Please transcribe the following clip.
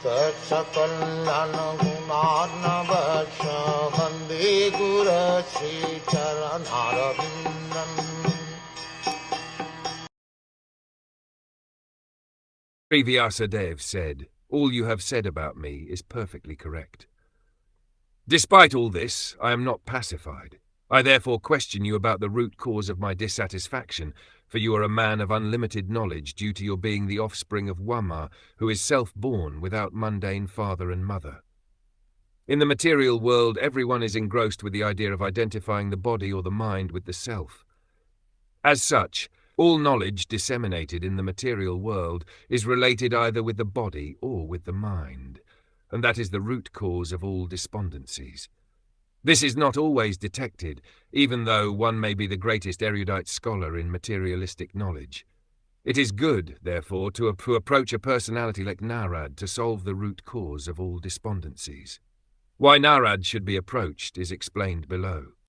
Sakal Gunaarnavasya Vande Guru Sri Charanarabindam. Sri Vyasadeva said, "All you have said about me is perfectly correct. Despite all this, I am not pacified. I therefore question you about the root cause of my dissatisfaction, for you are a man of unlimited knowledge due to your being the offspring of Wama, who is self-born without mundane father and mother. In the material world, everyone is engrossed with the idea of identifying the body or the mind with the self. As such, all knowledge disseminated in the material world is related either with the body or with the mind, and that is the root cause of all despondencies. This is not always detected, even though one may be the greatest erudite scholar in materialistic knowledge. It is good, therefore, to approach a personality like Narad to solve the root cause of all despondencies. Why Narad should be approached is explained below.